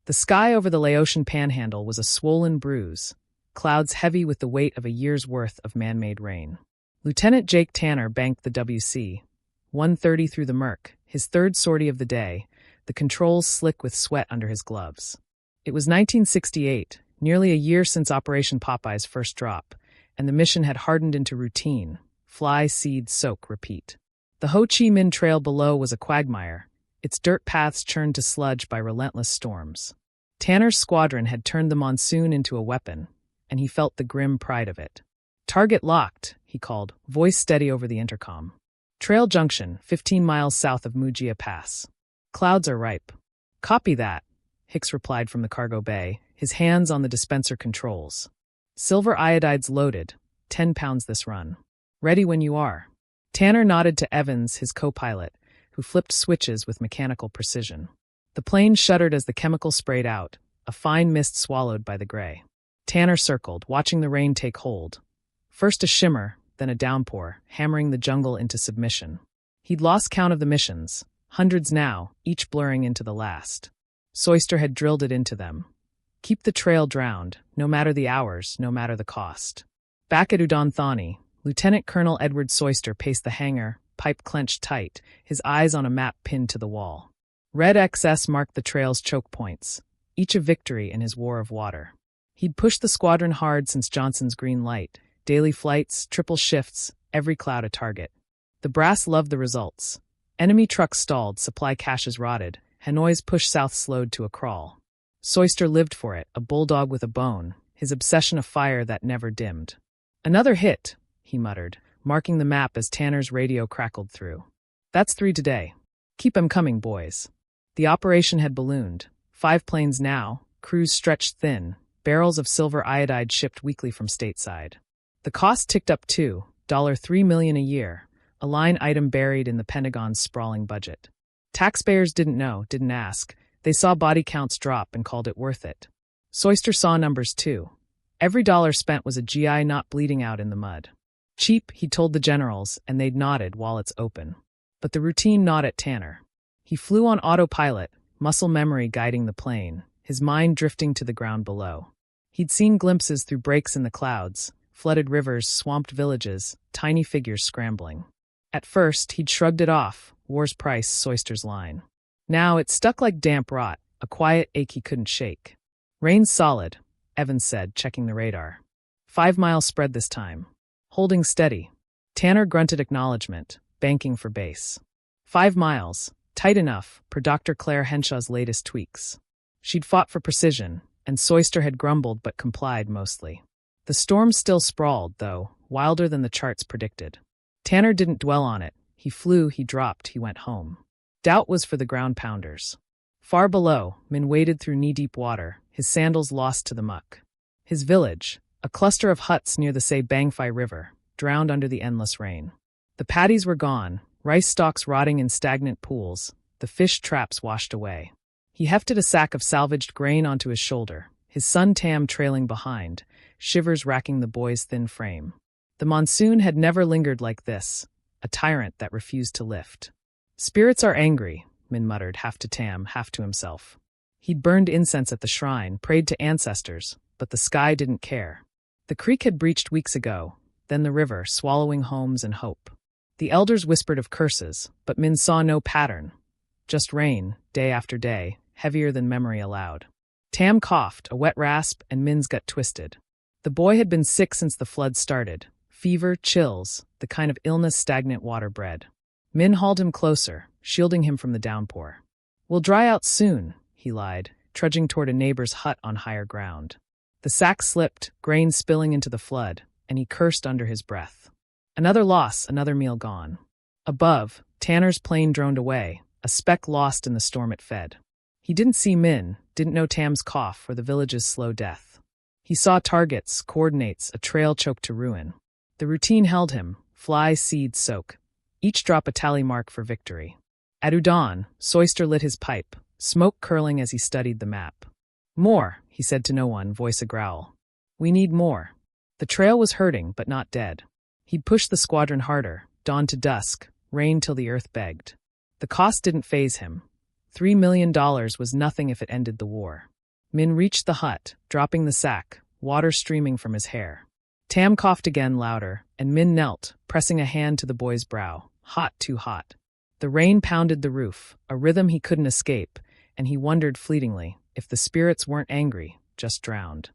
The sky over the Laotian panhandle was a swollen bruise, clouds heavy with the weight of a year's worth of man-made rain. Lieutenant Jake Tanner banked the WC, 130 through the murk, his third sortie of the day, the controls slick with sweat under his gloves. It was 1968, nearly a year since Operation Popeye's first drop, and the mission had hardened into routine: fly, seed, soak, repeat. The Ho Chi Minh Trail below was a quagmire, its dirt paths churned to sludge by relentless storms. Tanner's squadron had turned the monsoon into a weapon, and he felt the grim pride of it. "Target locked," he called, voice steady over the intercom. "Trail junction, 15 miles south of Mujia Pass. Clouds are ripe." "Copy that," Hicks replied from the cargo bay, his hands on the dispenser controls. "Silver iodide's loaded, 10 pounds this run. Ready when you are." Tanner nodded to Evans, his co-pilot, who flipped switches with mechanical precision. The plane shuddered as the chemical sprayed out, a fine mist swallowed by the gray. Tanner circled, watching the rain take hold. First a shimmer, then a downpour, hammering the jungle into submission. He'd lost count of the missions, hundreds now, each blurring into the last. Soyster had drilled it into them. Keep the trail drowned, no matter the hours, no matter the cost. Back at Udon Thani, Lieutenant Colonel Edward Soyster paced the hangar, pipe clenched tight, his eyes on a map pinned to the wall. Red XS marked the trail's choke points, each a victory in his war of water. He'd pushed the squadron hard since Johnson's green light, daily flights, triple shifts, every cloud a target. The brass loved the results. Enemy trucks stalled, supply caches rotted, Hanoi's push south slowed to a crawl. Soyster lived for it, a bulldog with a bone, his obsession a fire that never dimmed. "Another hit," he muttered, marking the map as Tanner's radio crackled through. "That's 3 today. Keep 'em coming, boys." The operation had ballooned. 5 planes now, crews stretched thin, barrels of silver iodide shipped weekly from stateside. The cost ticked up too, $3 million a year, a line item buried in the Pentagon's sprawling budget. Taxpayers didn't know, didn't ask. They saw body counts drop and called it worth it. Soyster saw numbers too. Every dollar spent was a GI not bleeding out in the mud. Cheap, he told the generals, and they'd nodded, wallets open. But the routine gnawed at Tanner. He flew on autopilot, muscle memory guiding the plane, his mind drifting to the ground below. He'd seen glimpses through breaks in the clouds, flooded rivers, swamped villages, tiny figures scrambling. At first, he'd shrugged it off, war's price, Soyster's line. Now it stuck like damp rot, a quiet ache he couldn't shake. "Rain's solid," Evans said, checking the radar. 5-mile spread this time. "Holding steady." Tanner grunted acknowledgement, banking for base. 5 miles, tight enough, per Dr. Claire Henshaw's latest tweaks. She'd fought for precision, and Soyster had grumbled but complied mostly. The storm still sprawled, though, wilder than the charts predicted. Tanner didn't dwell on it. He flew, he dropped, he went home. Doubt was for the ground pounders. Far below, Min waded through knee-deep water, his sandals lost to the muck. His village, a cluster of huts near the Bangphai River, drowned under the endless rain. The paddies were gone, rice stalks rotting in stagnant pools, the fish traps washed away. He hefted a sack of salvaged grain onto his shoulder, his son Tam trailing behind, shivers racking the boy's thin frame. The monsoon had never lingered like this, a tyrant that refused to lift. "Spirits are angry," Min muttered, half to Tam, half to himself. He'd burned incense at the shrine, prayed to ancestors, but the sky didn't care. The creek had breached weeks ago, then the river, swallowing homes and hope. The elders whispered of curses, but Min saw no pattern. Just rain, day after day, heavier than memory allowed. Tam coughed, a wet rasp, and Min's gut twisted. The boy had been sick since the flood started. Fever, chills, the kind of illness stagnant water bred. Min hauled him closer, shielding him from the downpour. "We'll dry out soon," he lied, trudging toward a neighbor's hut on higher ground. The sack slipped, grain spilling into the flood, and he cursed under his breath. Another loss, another meal gone. Above, Tanner's plane droned away, a speck lost in the storm it fed. He didn't see Min, didn't know Tam's cough or the village's slow death. He saw targets, coordinates, a trail choked to ruin. The routine held him, fly, seed, soak. Each drop a tally mark for victory. At Udon, Soyster lit his pipe, smoke curling as he studied the map. "More," he said to no one, voice a growl. "We need more." The trail was hurting, but not dead. He'd pushed the squadron harder, dawn to dusk, rain till the earth begged. The cost didn't faze him. $3 million was nothing if it ended the war. Min reached the hut, dropping the sack, water streaming from his hair. Tam coughed again louder, and Min knelt, pressing a hand to the boy's brow. Hot, too hot. The rain pounded the roof, a rhythm he couldn't escape, and he wondered fleetingly if the spirits weren't angry, just drowned.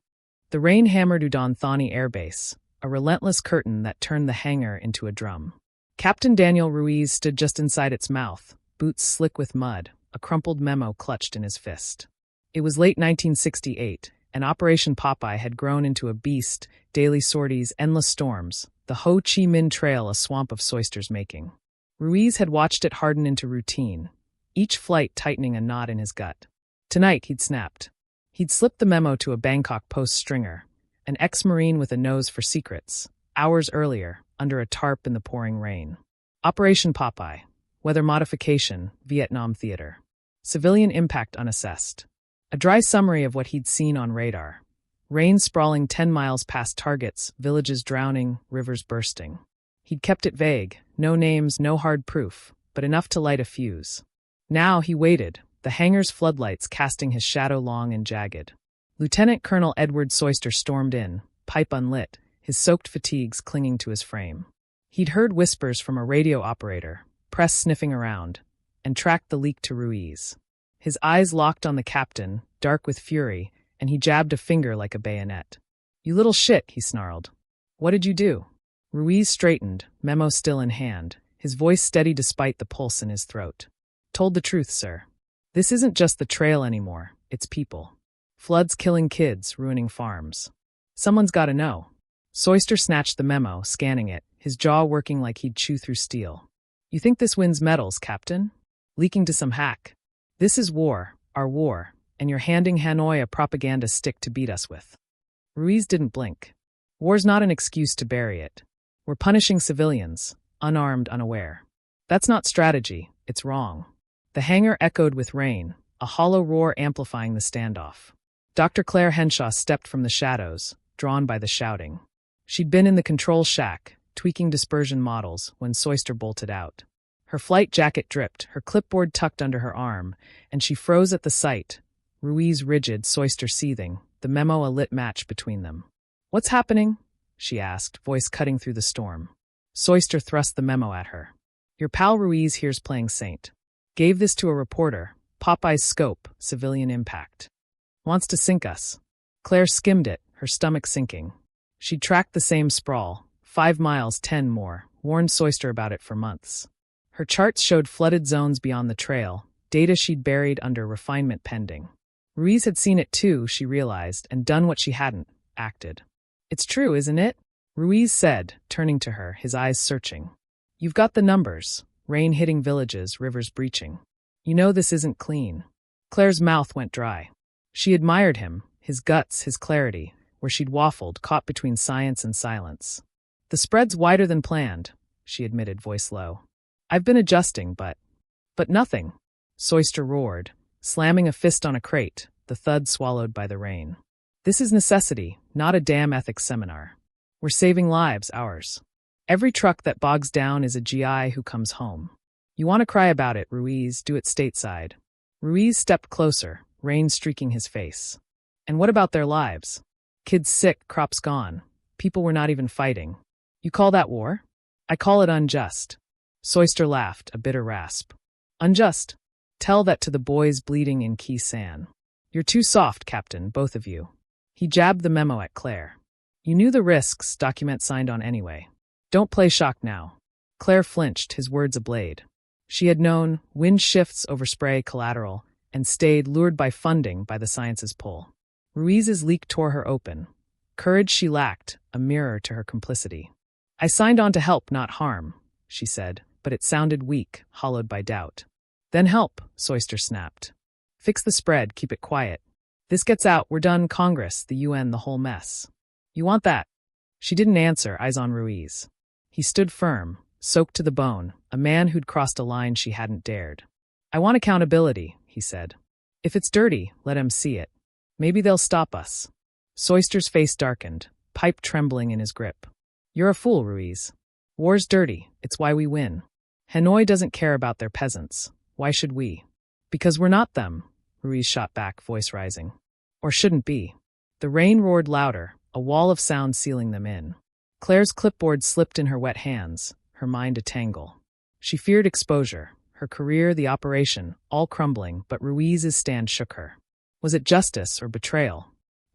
The rain hammered Udon Thani Air Base, a relentless curtain that turned the hangar into a drum. Captain Daniel Ruiz stood just inside its mouth, boots slick with mud, a crumpled memo clutched in his fist. It was late 1968, and Operation Popeye had grown into a beast, daily sorties, endless storms, the Ho Chi Minh Trail a swamp of Soyster's making. Ruiz had watched it harden into routine, each flight tightening a knot in his gut. Tonight, he'd snapped. He'd slipped the memo to a Bangkok Post stringer, an ex-Marine with a nose for secrets, hours earlier, under a tarp in the pouring rain. Operation Popeye, weather modification, Vietnam theater. Civilian impact unassessed. A dry summary of what he'd seen on radar. Rain sprawling 10 miles past targets, villages drowning, rivers bursting. He'd kept it vague, no names, no hard proof, but enough to light a fuse. Now he waited, the hangar's floodlights casting his shadow long and jagged. Lieutenant Colonel Edward Soyster stormed in, pipe unlit, his soaked fatigues clinging to his frame. He'd heard whispers from a radio operator, press sniffing around, and tracked the leak to Ruiz. His eyes locked on the captain, dark with fury, and he jabbed a finger like a bayonet. "You little shit," he snarled. "What did you do?" Ruiz straightened, memo still in hand, his voice steady despite the pulse in his throat. "Told the truth, sir. This isn't just the trail anymore, it's people. Floods killing kids, ruining farms. Someone's gotta know." Soyster snatched the memo, scanning it, his jaw working like he'd chew through steel. "You think this wins medals, Captain? Leaking to some hack. This is war, our war, and you're handing Hanoi a propaganda stick to beat us with." Ruiz didn't blink. "War's not an excuse to bury it. We're punishing civilians, unarmed, unaware. That's not strategy, it's wrong." The hangar echoed with rain, a hollow roar amplifying the standoff. Dr. Claire Henshaw stepped from the shadows, drawn by the shouting. She'd been in the control shack, tweaking dispersion models, when Soyster bolted out. Her flight jacket dripped, her clipboard tucked under her arm, and she froze at the sight, Ruiz rigid, Soyster seething, the memo a lit match between them. "What's happening?" she asked, voice cutting through the storm. Soyster thrust the memo at her. "Your pal Ruiz here's playing saint. Gave this to a reporter, Popeye's scope, civilian impact. Wants to sink us." Claire skimmed it, her stomach sinking. She'd tracked the same sprawl, 5 miles, 10 more, warned Soyster about it for months. Her charts showed flooded zones beyond the trail, data she'd buried under refinement pending. Ruiz had seen it too, she realized, and done what she hadn't, acted. "It's true, isn't it?" Ruiz said, turning to her, his eyes searching. "You've got the numbers. Rain hitting villages, rivers breaching. You know this isn't clean." Claire's mouth went dry. She admired him, his guts, his clarity, where she'd waffled, caught between science and silence. "The spread's wider than planned," she admitted, voice low. "I've been adjusting, but nothing." Soyster roared, slamming a fist on a crate, the thud swallowed by the rain. "This is necessity, not a damn ethics seminar. We're saving lives, ours. Every truck that bogs down is a GI who comes home. You want to cry about it, Ruiz, do it stateside." Ruiz stepped closer, rain streaking his face. "And what about their lives? Kids sick, crops gone. People were not even fighting. You call that war? I call it unjust." Soyster laughed, a bitter rasp. "Unjust? Tell that to the boys bleeding in Khe Sanh. You're too soft, Captain, both of you." He jabbed the memo at Claire. "You knew the risks, document signed on anyway. Don't play shock now." Claire flinched, his words ablade. She had known, wind shifts over spray collateral, and stayed, lured by funding, by the science's pull. Ruiz's leak tore her open. Courage she lacked, a mirror to her complicity. "I signed on to help, not harm," she said, but it sounded weak, hollowed by doubt. "Then help," Soyster snapped. "Fix the spread, keep it quiet. This gets out, we're done, Congress, the UN, the whole mess. You want that?" She didn't answer, eyes on Ruiz. He stood firm, soaked to the bone, a man who'd crossed a line she hadn't dared. "I want accountability," he said. "If it's dirty, let 'em see it. Maybe they'll stop us." Soyster's face darkened, pipe trembling in his grip. "You're a fool, Ruiz. War's dirty, it's why we win. Hanoi doesn't care about their peasants. Why should we?" "Because we're not them," Ruiz shot back, voice rising. Or shouldn't be. The rain roared louder, a wall of sound sealing them in. Claire's clipboard slipped in her wet hands, her mind a tangle. She feared exposure, her career, the operation, all crumbling, but Ruiz's stand shook her. Was it justice or betrayal?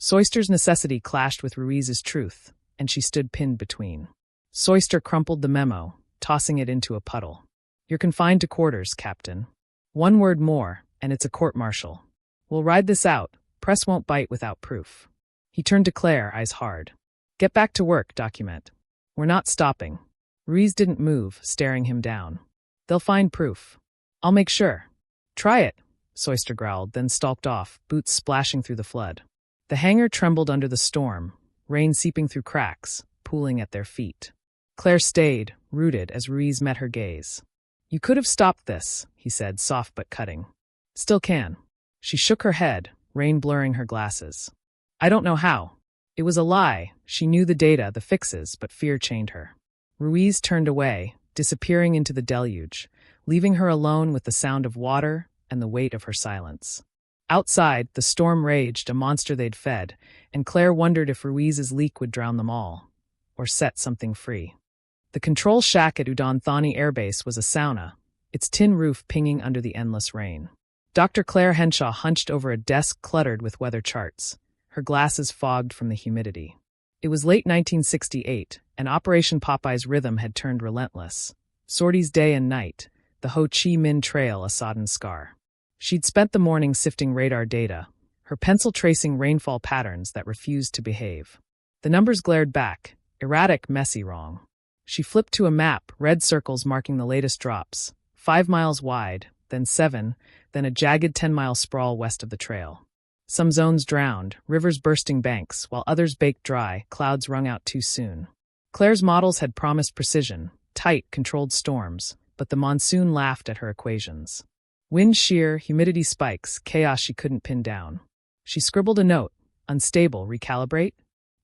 Soyster's necessity clashed with Ruiz's truth, and she stood pinned between. Soyster crumpled the memo, tossing it into a puddle. You're confined to quarters, Captain. One word more, and it's a court-martial. We'll ride this out. Press won't bite without proof. He turned to Claire, eyes hard. Get back to work, document. We're not stopping. Ruiz didn't move, staring him down. They'll find proof. I'll make sure. Try it, Soyster growled, then stalked off, boots splashing through the flood. The hangar trembled under the storm, rain seeping through cracks, pooling at their feet. Claire stayed, rooted, as Ruiz met her gaze. You could have stopped this, he said, soft but cutting. Still can. She shook her head, rain blurring her glasses. I don't know how. It was a lie. She knew the data, the fixes, but fear chained her. Ruiz turned away, disappearing into the deluge, leaving her alone with the sound of water and the weight of her silence. Outside, the storm raged, a monster they'd fed, and Claire wondered if Ruiz's leak would drown them all, or set something free. The control shack at Udon Thani Air Base was a sauna, its tin roof pinging under the endless rain. Dr. Claire Henshaw hunched over a desk cluttered with weather charts, her glasses fogged from the humidity. It was late 1968, and Operation Popeye's rhythm had turned relentless. Sorties day and night, the Ho Chi Minh Trail a sodden scar. She'd spent the morning sifting radar data, her pencil tracing rainfall patterns that refused to behave. The numbers glared back, erratic, messy, wrong. She flipped to a map, red circles marking the latest drops, 5 miles wide, then 7, then a jagged 10-mile sprawl west of the trail. Some zones drowned, rivers bursting banks, while others baked dry, clouds wrung out too soon. Claire's models had promised precision, tight, controlled storms, but the monsoon laughed at her equations. Wind shear, humidity spikes, chaos she couldn't pin down. She scribbled a note, unstable, recalibrate.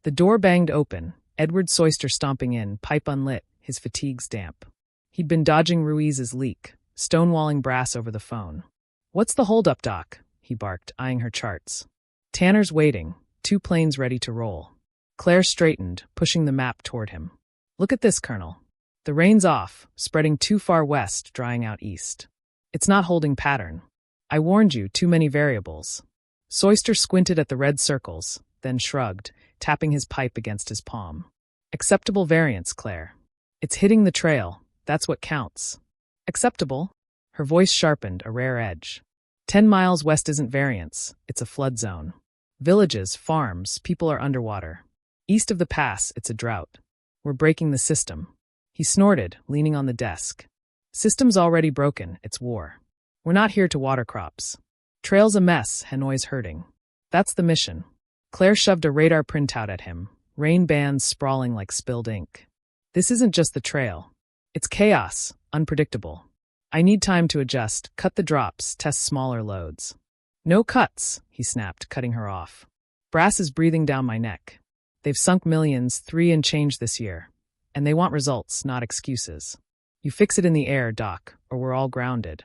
The door banged open, Edward Soyster stomping in, pipe unlit, his fatigues damp. He'd been dodging Ruiz's leak, stonewalling brass over the phone. What's the holdup, Doc? He barked, eyeing her charts. Tanner's waiting, 2 planes ready to roll. Claire straightened, pushing the map toward him. Look at this, Colonel. The rain's off, spreading too far west, drying out east. It's not holding pattern. I warned you, too many variables. Soyster squinted at the red circles, then shrugged, tapping his pipe against his palm. Acceptable variance, Claire. It's hitting the trail. That's what counts. Acceptable? Her voice sharpened, a rare edge. 10 miles west isn't variance, it's a flood zone. Villages, farms, people are underwater. East of the pass, it's a drought. We're breaking the system. He snorted, leaning on the desk. System's already broken, it's war. We're not here to water crops. Trail's a mess, Hanoi's hurting. That's the mission. Claire shoved a radar printout at him, rain bands sprawling like spilled ink. This isn't just the trail. It's chaos, unpredictable. I need time to adjust, cut the drops, test smaller loads. No cuts, he snapped, cutting her off. Brass is breathing down my neck. They've sunk millions, 3 and change this year. And they want results, not excuses. You fix it in the air, Doc, or we're all grounded.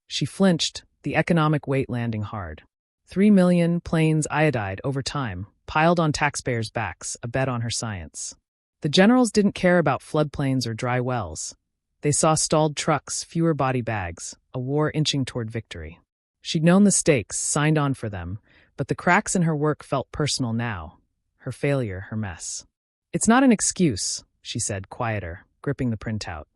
She flinched, the economic weight landing hard. 3 million planes iodide over time, piled on taxpayers' backs, a bet on her science. The generals didn't care about floodplains or dry wells. They saw stalled trucks, fewer body bags, a war inching toward victory. She'd known the stakes, signed on for them, but the cracks in her work felt personal now. Her failure, her mess. It's not an excuse, she said, quieter, gripping the printout.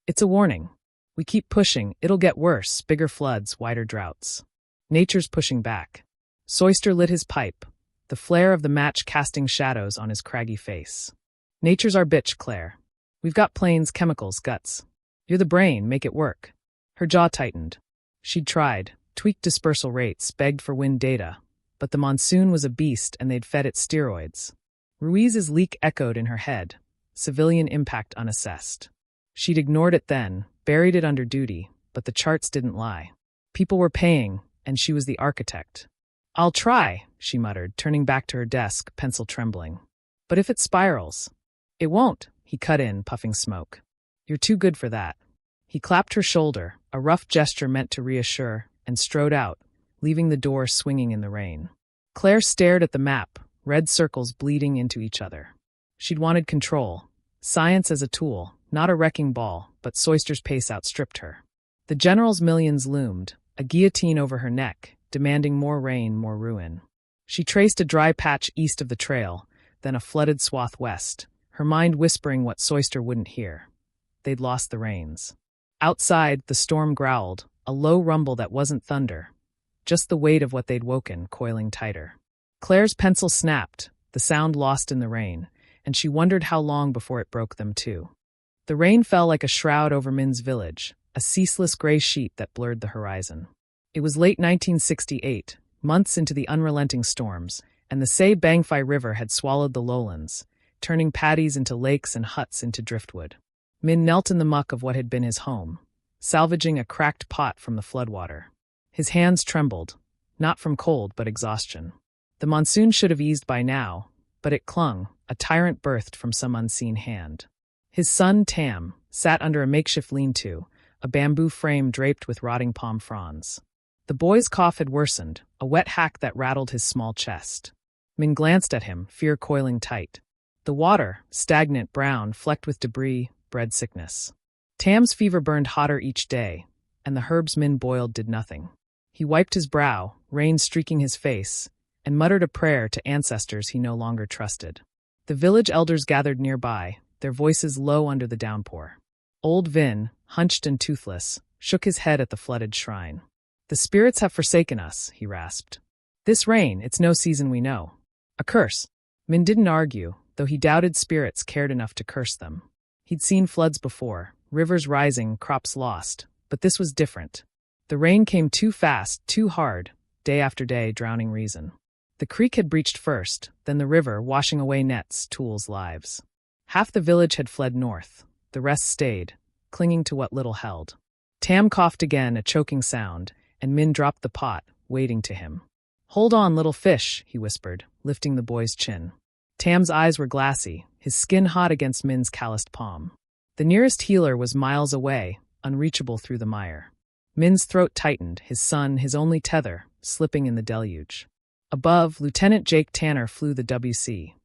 It's a warning. We keep pushing, it'll get worse, bigger floods, wider droughts. Nature's pushing back. Soyster lit his pipe, the flare of the match casting shadows on his craggy face. Nature's our bitch, Claire. We've got planes, chemicals, guts. You're the brain, make it work. Her jaw tightened. She'd tried, tweaked dispersal rates, begged for wind data, but the monsoon was a beast and they'd fed it steroids. Ruiz's leak echoed in her head, civilian impact unassessed. She'd ignored it then, buried it under duty, but the charts didn't lie. People were paying, and she was the architect. I'll try, she muttered, turning back to her desk, pencil trembling. But if it spirals? It won't, he cut in, puffing smoke. You're too good for that. He clapped her shoulder, a rough gesture meant to reassure, and strode out, leaving the door swinging in the rain. Claire stared at the map, red circles bleeding into each other. She'd wanted control, science as a tool, not a wrecking ball, but Soyster's pace outstripped her. The general's millions loomed, a guillotine over her neck, demanding more rain, more ruin. She traced a dry patch east of the trail, then a flooded swath west, her mind whispering what Soyster wouldn't hear. They'd lost the rains. Outside, the storm growled, a low rumble that wasn't thunder, just the weight of what they'd woken coiling tighter. Claire's pencil snapped, the sound lost in the rain, and she wondered how long before it broke them too. The rain fell like a shroud over Min's village, a ceaseless gray sheet that blurred the horizon. It was late 1968, months into the unrelenting storms, and the Say Bang Phai River had swallowed the lowlands, turning paddies into lakes and huts into driftwood. Min knelt in the muck of what had been his home, salvaging a cracked pot from the floodwater. His hands trembled, not from cold but exhaustion. The monsoon should have eased by now, but it clung, a tyrant birthed from some unseen hand. His son, Tam, sat under a makeshift lean-to, a bamboo frame draped with rotting palm fronds. The boy's cough had worsened, a wet hack that rattled his small chest. Min glanced at him, fear coiling tight. The water, stagnant brown, flecked with debris, bred sickness. Tam's fever burned hotter each day, and the herbs Min boiled did nothing. He wiped his brow, rain streaking his face, and muttered a prayer to ancestors he no longer trusted. The village elders gathered nearby, their voices low under the downpour. Old Vin, hunched and toothless, shook his head at the flooded shrine. "The spirits have forsaken us," he rasped. "This rain, it's no season we know. A curse." Min didn't argue, though he doubted spirits cared enough to curse them. He'd seen floods before, rivers rising, crops lost, but this was different. The rain came too fast, too hard, day after day, drowning reason. The creek had breached first, then the river, washing away nets, tools, lives. Half the village had fled north, the rest stayed, clinging to what little held. Tam coughed again, a choking sound, and Min dropped the pot, wading to him. "Hold on, little fish," he whispered, lifting the boy's chin. Tam's eyes were glassy, his skin hot against Min's calloused palm. The nearest healer was miles away, unreachable through the mire. Min's throat tightened, his son, his only tether, slipping in the deluge. Above, Lieutenant Jake Tanner flew the WC.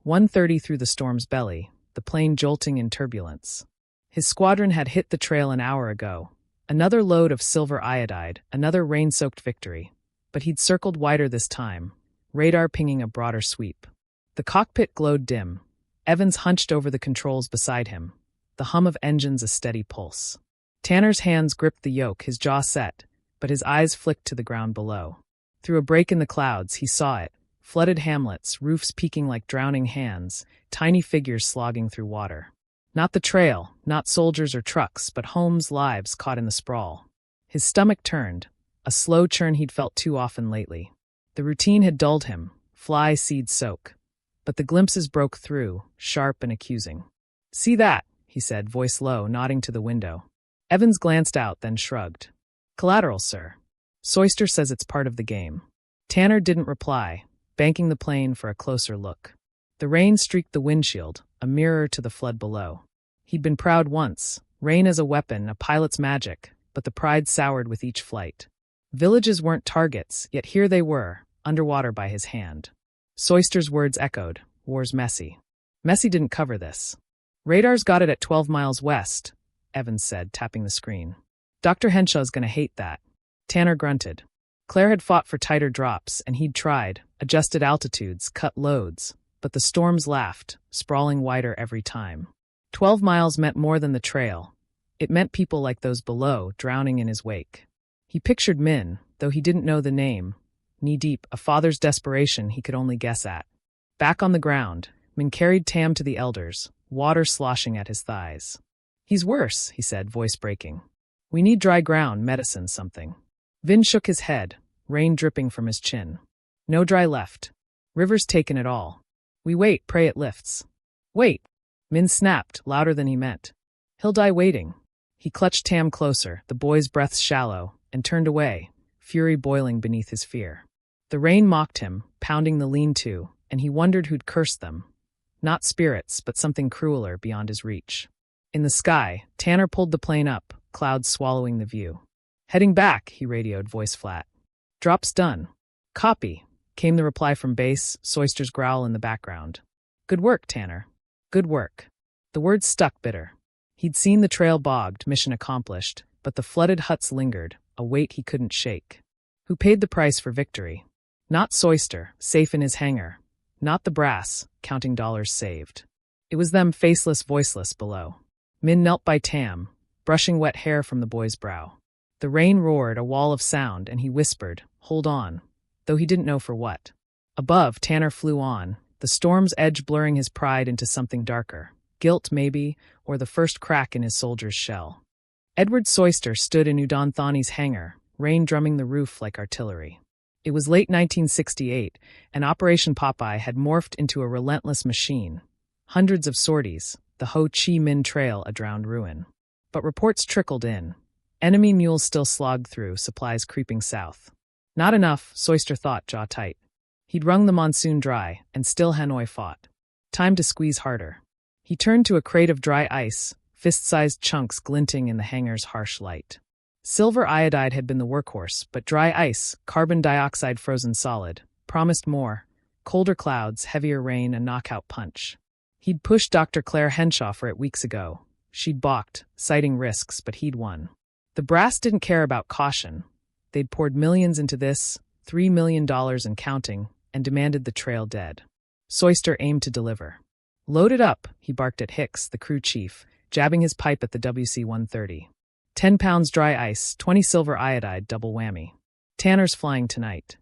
130 through the storm's belly, the plane jolting in turbulence. His squadron had hit the trail an hour ago. Another load of silver iodide, another rain-soaked victory. But he'd circled wider this time, radar pinging a broader sweep. The cockpit glowed dim. Evans hunched over the controls beside him, the hum of engines a steady pulse. Tanner's hands gripped the yoke, his jaw set, but his eyes flicked to the ground below. Through a break in the clouds, he saw it, flooded hamlets, roofs peeking like drowning hands, tiny figures slogging through water. Not the trail, not soldiers or trucks, but homes, lives caught in the sprawl. His stomach turned, a slow churn he'd felt too often lately. The routine had dulled him, fly, seed, soak. But the glimpses broke through, sharp and accusing. "See that?" he said, voice low, nodding to the window. Evans glanced out, then shrugged. "Collateral, sir. Soyster says it's part of the game." Tanner didn't reply, banking the plane for a closer look. The rain streaked the windshield, a mirror to the flood below. He'd been proud once, rain as a weapon, a pilot's magic, but the pride soured with each flight. Villages weren't targets, yet here they were, underwater by his hand. Soyster's words echoed, "War's messy." Messy didn't cover this. "Radar's got it at 12 miles west," Evans said, tapping the screen. "Dr. Henshaw's gonna hate that." Tanner grunted. Claire had fought for tighter drops, and he'd tried, adjusted altitudes, cut loads, but the storms laughed, sprawling wider every time. 12 miles meant more than the trail. It meant people like those below, drowning in his wake. He pictured Min, though he didn't know the name, knee-deep, a father's desperation he could only guess at. Back on the ground, Min carried Tam to the elders, water sloshing at his thighs. "He's worse," he said, voice breaking. "We need dry ground, medicine, something." Vin shook his head, rain dripping from his chin. "No dry left. River's taken it all. We wait, pray it lifts." "Wait!" Min snapped, louder than he meant. "He'll die waiting." He clutched Tam closer, the boy's breaths shallow, and turned away, fury boiling beneath his fear. The rain mocked him, pounding the lean-to, and he wondered who'd cursed them. Not spirits, but something crueler beyond his reach. In the sky, Tanner pulled the plane up, clouds swallowing the view. "Heading back," he radioed, voice flat. "Drop's done." "Copy." Came the reply from base, Soyster's growl in the background. Good work, Tanner. Good work. The words stuck bitter. He'd seen the trail bogged, mission accomplished, but the flooded huts lingered, a weight he couldn't shake. Who paid the price for victory? Not Soyster, safe in his hangar. Not the brass, counting dollars saved. It was them faceless, voiceless below. Min knelt by Tam, brushing wet hair from the boy's brow. The rain roared, a wall of sound, and he whispered, "Hold on," though he didn't know for what. Above, Tanner flew on, the storm's edge blurring his pride into something darker. Guilt, maybe, or the first crack in his soldier's shell. Edward Soyster stood in Udon Thani's hangar, rain drumming the roof like artillery. It was late 1968, and Operation Popeye had morphed into a relentless machine. Hundreds of sorties, the Ho Chi Minh Trail a drowned ruin. But reports trickled in. Enemy mules still slogged through, supplies creeping south. Not enough, Soyster thought, jaw tight. He'd wrung the monsoon dry, and still Hanoi fought. Time to squeeze harder. He turned to a crate of dry ice, fist-sized chunks glinting in the hangar's harsh light. Silver iodide had been the workhorse, but dry ice, carbon dioxide frozen solid, promised more. Colder clouds, heavier rain, a knockout punch. He'd pushed Dr. Claire Henshaw for it weeks ago. She'd balked, citing risks, but he'd won. The brass didn't care about caution. They'd poured millions into this, $3 million and counting, and demanded the trail dead. Soyster aimed to deliver. Load it up, he barked at Hicks, the crew chief, jabbing his pipe at the WC-130. 10 pounds dry ice, 20 silver iodide, double whammy. Tanner's flying tonight.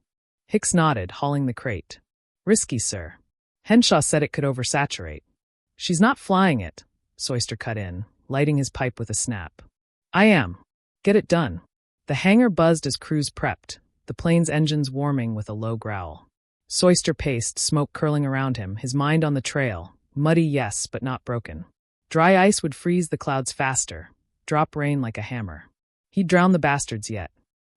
Hicks nodded, hauling the crate. Risky, sir. Henshaw said it could oversaturate. She's not flying it, Soyster cut in, lighting his pipe with a snap. I am. Get it done. The hangar buzzed as crews prepped, the plane's engines warming with a low growl. Soyster paced, smoke curling around him, his mind on the trail. Muddy, yes, but not broken. Dry ice would freeze the clouds faster, drop rain like a hammer. He'd drown the bastards yet.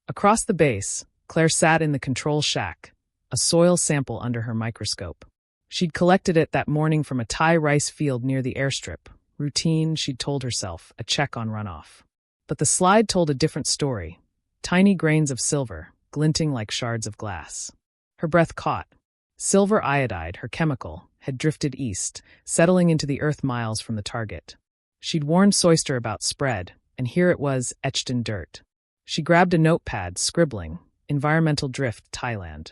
Across the base, Claire sat in the control shack, a soil sample under her microscope. She'd collected it that morning from a Thai rice field near the airstrip. Routine, she'd told herself, a check on runoff. But the slide told a different story. Tiny grains of silver, glinting like shards of glass. Her breath caught. Silver iodide, her chemical, had drifted east, settling into the earth miles from the target. She'd warned Soyster about spread, and here it was, etched in dirt. She grabbed a notepad, scribbling, environmental drift, Thailand.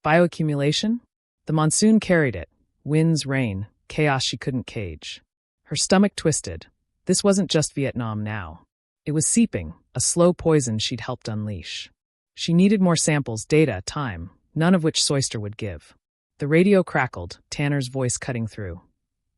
Bioaccumulation? The monsoon carried it. Winds, rain, chaos she couldn't cage. Her stomach twisted. This wasn't just Vietnam now. It was seeping, a slow poison she'd helped unleash. She needed more samples, data, time, none of which Soyster would give. The radio crackled, Tanner's voice cutting through.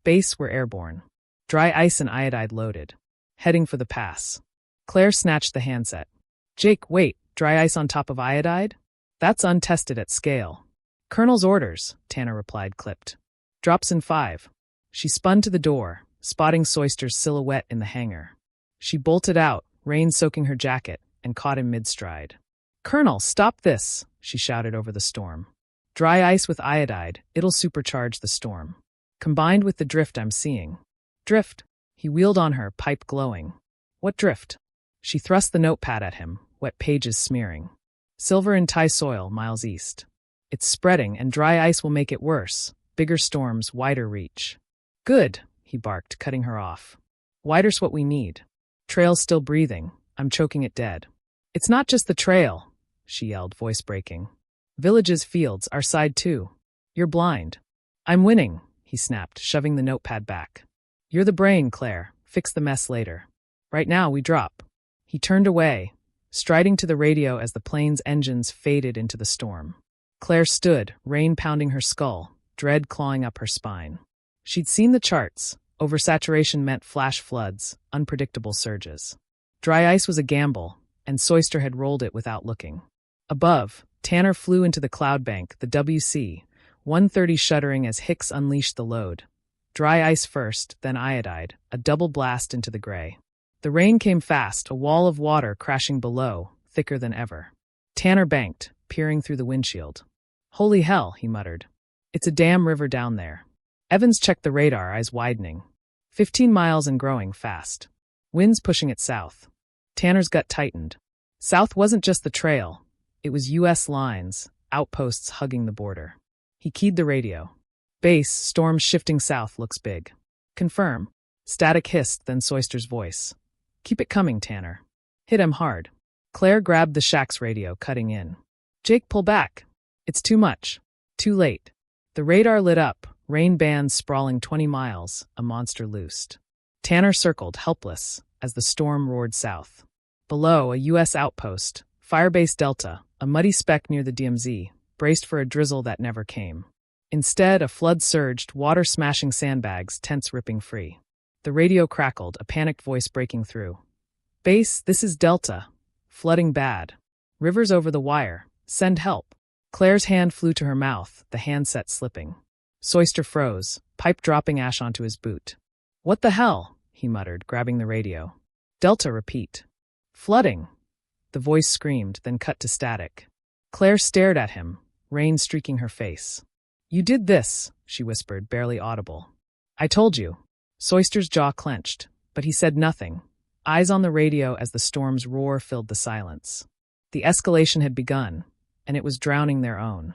Base were airborne. Dry ice and iodide loaded. Heading for the pass. Claire snatched the handset. Jake, wait, dry ice on top of iodide? That's untested at scale. Colonel's orders, Tanner replied, clipped. Drops in 5. She spun to the door, spotting Soyster's silhouette in the hangar. She bolted out, rain soaking her jacket, and caught him mid-stride. Colonel, stop this, she shouted over the storm. Dry ice with iodide, it'll supercharge the storm. Combined with the drift I'm seeing. Drift? He wheeled on her, pipe glowing. What drift? She thrust the notepad at him, wet pages smearing. Silver in Thai soil, miles east. It's spreading, and dry ice will make it worse. Bigger storms, wider reach. Good, he barked, cutting her off. Wider's what we need. Trail's still breathing. I'm choking it dead. It's not just the trail, she yelled, voice breaking. Villages, fields, our side too. You're blind. I'm winning, he snapped, shoving the notepad back. You're the brain, Claire. Fix the mess later. Right now, we drop. He turned away, striding to the radio as the plane's engines faded into the storm. Claire stood, rain pounding her skull, dread clawing up her spine. She'd seen the charts. Oversaturation meant flash floods, unpredictable surges. Dry ice was a gamble, and Soyster had rolled it without looking. Above, Tanner flew into the cloud bank, the WC-130 shuddering as Hicks unleashed the load. Dry ice first, then iodide, a double blast into the gray. The rain came fast, a wall of water crashing below, thicker than ever. Tanner banked, peering through the windshield. Holy hell, he muttered. It's a damn river down there. Evans checked the radar, eyes widening. 15 miles and growing fast. Winds pushing it south. Tanner's gut tightened. South wasn't just the trail. It was U.S. lines, outposts hugging the border. He keyed the radio. Base, storm shifting south, looks big. Confirm. Static hissed, then Soyster's voice. Keep it coming, Tanner. Hit him hard. Claire grabbed the shack's radio, cutting in. Jake, pull back. It's too much. Too late. The radar lit up, rain bands sprawling 20 miles, a monster loosed. Tanner circled, helpless, as the storm roared south. Below, a U.S. outpost, Firebase Delta, a muddy speck near the DMZ, braced for a drizzle that never came. Instead, a flood surged, water smashing sandbags, tents ripping free. The radio crackled, a panicked voice breaking through. Base, this is Delta. Flooding bad. Rivers over the wire. Send help. Claire's hand flew to her mouth, the handset slipping. Soyster froze, pipe dropping ash onto his boot. What the hell? He muttered, grabbing the radio. Delta, repeat. Flooding. The voice screamed, then cut to static. Claire stared at him, rain streaking her face. You did this, she whispered, barely audible. I told you. Soyster's jaw clenched, but he said nothing, eyes on the radio as the storm's roar filled the silence. The escalation had begun, and it was drowning their own.